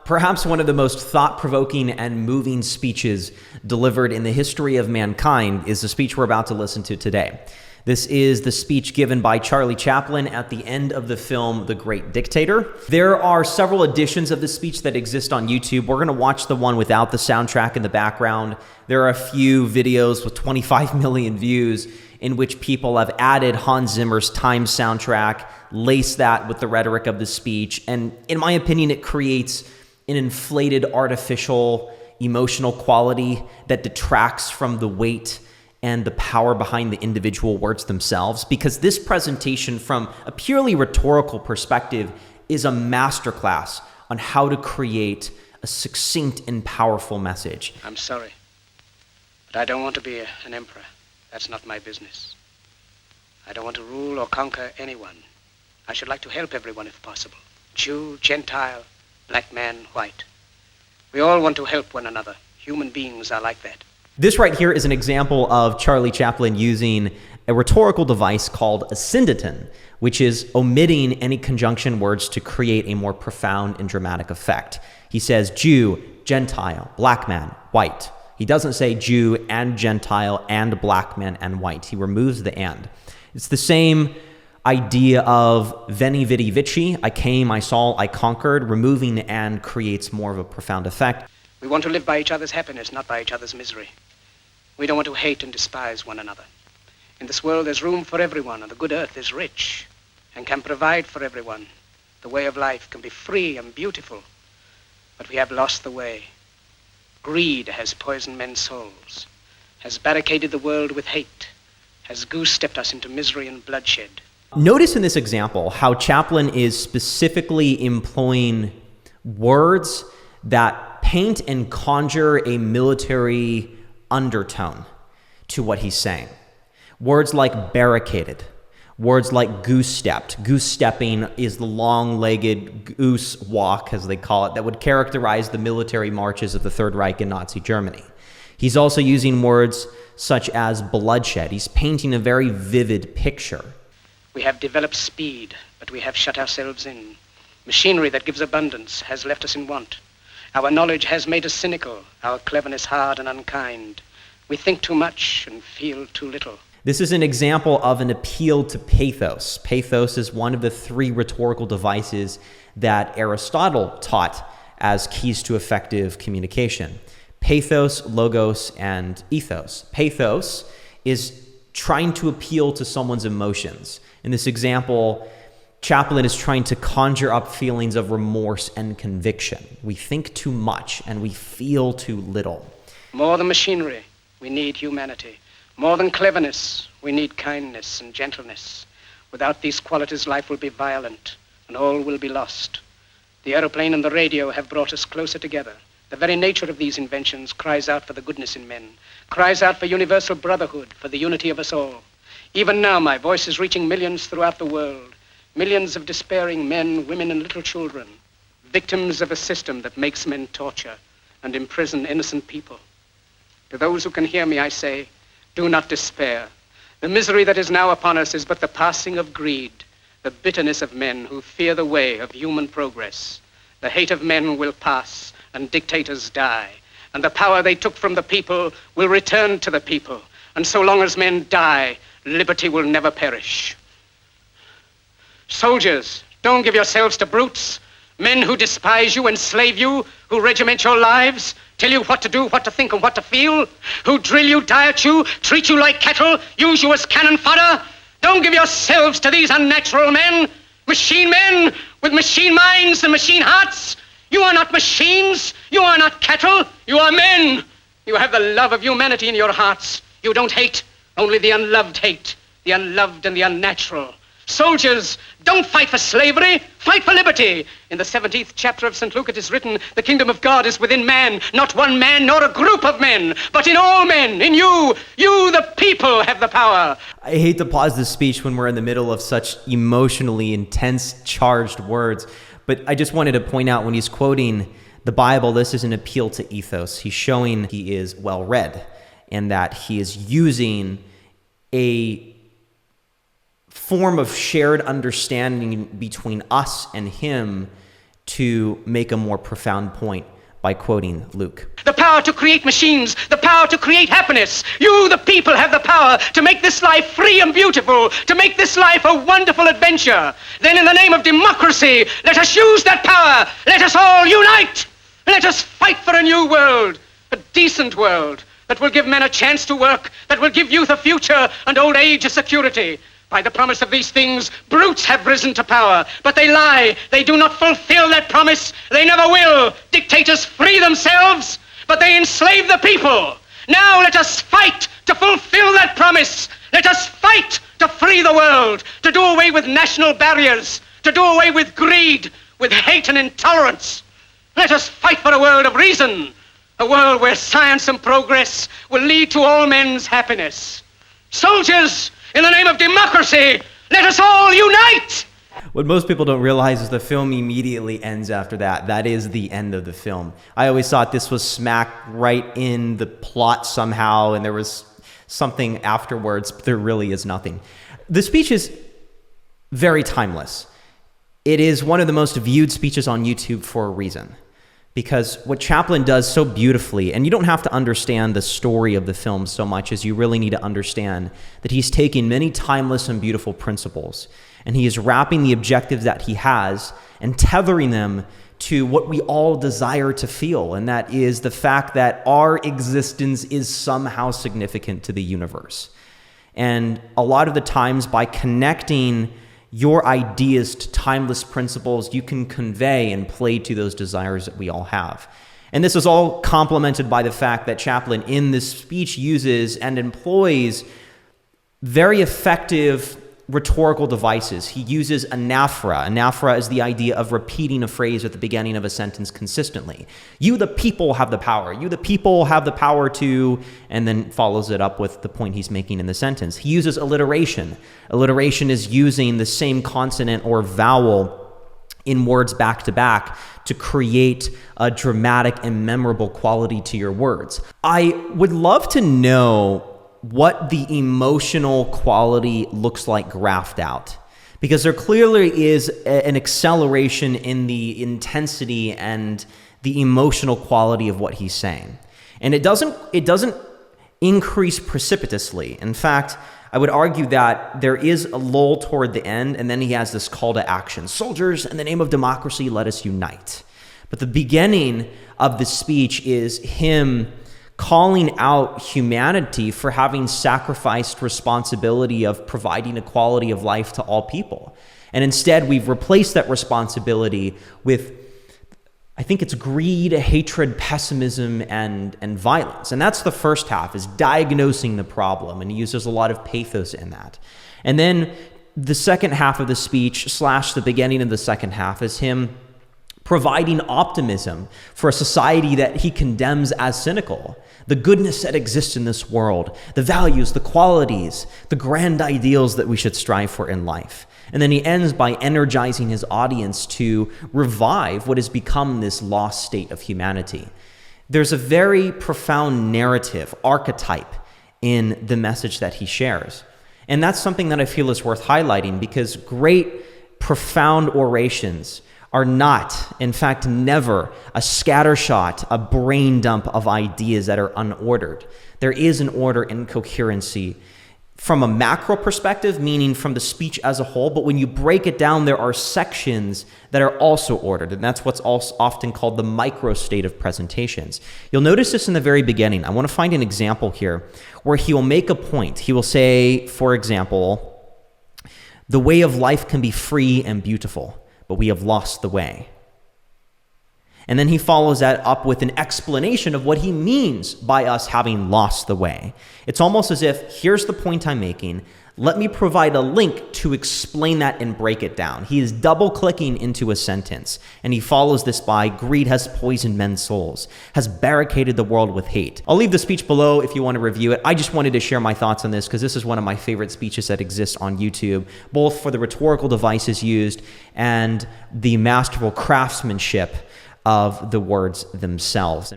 Perhaps one of the most thought-provoking and moving speeches delivered in the history of mankind is the speech we're about to listen to today. This is the speech given by Charlie Chaplin at the end of the film The Great Dictator. There are several editions of this speech that exist on YouTube. We're going to watch the one without the soundtrack in the background. There are a few videos with 25 million views in which people have added Hans Zimmer's Time soundtrack, laced that with the rhetoric of the speech, and in my opinion, it creates an inflated, artificial, emotional quality that detracts from the weight and the power behind the individual words themselves, because this presentation from a purely rhetorical perspective is a masterclass on how to create a succinct and powerful message. I'm sorry, but I don't want to be an emperor. That's not my business. I don't want to rule or conquer anyone. I should like to help everyone if possible. Jew, Gentile, black man, white. We all want to help one another. Human beings are like that. This right here is an example of Charlie Chaplin using a rhetorical device called a syndeton, which is omitting any conjunction words to create a more profound and dramatic effect. He says Jew, Gentile, black man, white. He doesn't say Jew and Gentile and black man and white. He removes the and. It's the same idea of veni vidi vici, I came, I saw, I conquered. Removing the and creates more of a profound effect. We want to live by each other's happiness, not by each other's misery. We don't want to hate and despise one another. In this world, there's room for everyone, and the good earth is rich and can provide for everyone. The way of life can be free and beautiful, but we have lost the way. Greed has poisoned men's souls, has barricaded the world with hate, has goose-stepped us into misery and bloodshed. Notice in this example how Chaplin is specifically employing words that paint and conjure a military undertone to what he's saying. Words like barricaded, words like goose-stepped. Goose-stepping is the long-legged goose walk, as they call it, that would characterize the military marches of the Third Reich in Nazi Germany. He's also using words such as bloodshed. He's painting a very vivid picture. We have developed speed, but we have shut ourselves in. Machinery that gives abundance has left us in want. Our knowledge has made us cynical, our cleverness hard and unkind. We think too much and feel too little. This is an example of an appeal to pathos. Pathos is one of the three rhetorical devices that Aristotle taught as keys to effective communication. Pathos, logos, and ethos. Pathos is trying to appeal to someone's emotions. In this example, Chaplin is trying to conjure up feelings of remorse and conviction. We think too much and we feel too little. More than machinery, we need humanity. More than cleverness, we need kindness and gentleness. Without these qualities, life will be violent and all will be lost. The aeroplane and the radio have brought us closer together. The very nature of these inventions cries out for the goodness in men, cries out for universal brotherhood, for the unity of us all. Even now, my voice is reaching millions throughout the world. Millions of despairing men, women, and little children, victims of a system that makes men torture and imprison innocent people. To those who can hear me, I say, do not despair. The misery that is now upon us is but the passing of greed, the bitterness of men who fear the way of human progress. The hate of men will pass, and dictators die, and the power they took from the people will return to the people. And so long as men die, liberty will never perish. Soldiers, don't give yourselves to brutes, men who despise you, enslave you, who regiment your lives, tell you what to do, what to think, and what to feel, who drill you, diet you, treat you like cattle, use you as cannon fodder. Don't give yourselves to these unnatural men with machine minds and machine hearts. You are not machines, you are not cattle, you are men. You have the love of humanity in your hearts. You don't hate, only the unloved hate, the unloved and the unnatural. Soldiers, don't fight for slavery, fight for liberty. In the 17th chapter of St. Luke it is written, the kingdom of God is within man, not one man nor a group of men, but in all men, in you. You, the people, have the power. I hate to pause this speech when we're in the middle of such emotionally intense, charged words, but I just wanted to point out when he's quoting the Bible, this is an appeal to ethos. He's showing he is well-read and that he is using a form of shared understanding between us and him to make a more profound point by quoting Luke. The power to create machines, the power to create happiness. You, the people, have the power to make this life free and beautiful, to make this life a wonderful adventure. Then in the name of democracy, let us use that power. Let us all unite. Let us fight for a new world, a decent world that will give men a chance to work, that will give youth a future and old age a security. By the promise of these things, brutes have risen to power, but they lie. They do not fulfill that promise. They never will. Dictators free themselves, but they enslave the people. Now let us fight to fulfill that promise. Let us fight to free the world, to do away with national barriers, to do away with greed, with hate and intolerance. Let us fight for a world of reason, a world where science and progress will lead to all men's happiness. Soldiers, in the name of democracy, let us all unite! What most people don't realize is the film immediately ends after that. That is the end of the film. I always thought this was smack right in the plot somehow, and there was something afterwards, but there really is nothing. The speech is very timeless. It is one of the most viewed speeches on YouTube for a reason. Because what Chaplin does so beautifully, and you don't have to understand the story of the film so much as you really need to understand that he's taking many timeless and beautiful principles, and he is wrapping the objectives that he has and tethering them to what we all desire to feel, and that is the fact that our existence is somehow significant to the universe. And a lot of the times, by connecting your ideas to timeless principles, you can convey and play to those desires that we all have. And this is all complemented by the fact that Chaplin in this speech uses and employs very effective rhetorical devices. He uses anaphora. Anaphora is the idea of repeating a phrase at the beginning of a sentence consistently. You, the people, have the power. You, the people, have the power to, and then follows it up with the point he's making in the sentence. He uses alliteration. Alliteration is using the same consonant or vowel in words back to back to create a dramatic and memorable quality to your words. I would love to know what the emotional quality looks like graphed out, because there clearly is an acceleration in the intensity and the emotional quality of what he's saying. And it doesn't increase precipitously. In fact, I would argue that there is a lull toward the end, and then he has this call to action. Soldiers, in the name of democracy, let us unite. But the beginning of the speech is him calling out humanity for having sacrificed responsibility of providing a quality of life to all people. And instead, we've replaced that responsibility with, I think it's greed, hatred, pessimism, and violence. And that's the first half, is diagnosing the problem. And he uses a lot of pathos in that. And then the second half of the speech, / the beginning of the second half, is him providing optimism for a society that he condemns as cynical. The goodness that exists in this world, the values, the qualities, the grand ideals that we should strive for in life. And then he ends by energizing his audience to revive what has become this lost state of humanity. There's a very profound narrative, archetype, in the message that he shares. And that's something that I feel is worth highlighting, because great, profound orations are not, in fact, never a scattershot, a brain dump of ideas that are unordered. There is an order and coherency from a macro perspective, meaning from the speech as a whole, but when you break it down, there are sections that are also ordered, and that's what's also often called the micro state of presentations. You'll notice this in the very beginning. I want to find an example here where he will make a point. He will say, for example, the way of life can be free and beautiful, but we have lost the way. And then he follows that up with an explanation of what he means by us having lost the way. It's almost as if, here's the point I'm making. Let me provide a link to explain that and break it down. He is double-clicking into a sentence, and he follows this by, greed has poisoned men's souls, has barricaded the world with hate. I'll leave the speech below if you want to review it. I just wanted to share my thoughts on this because this is one of my favorite speeches that exists on YouTube, both for the rhetorical devices used and the masterful craftsmanship of the words themselves.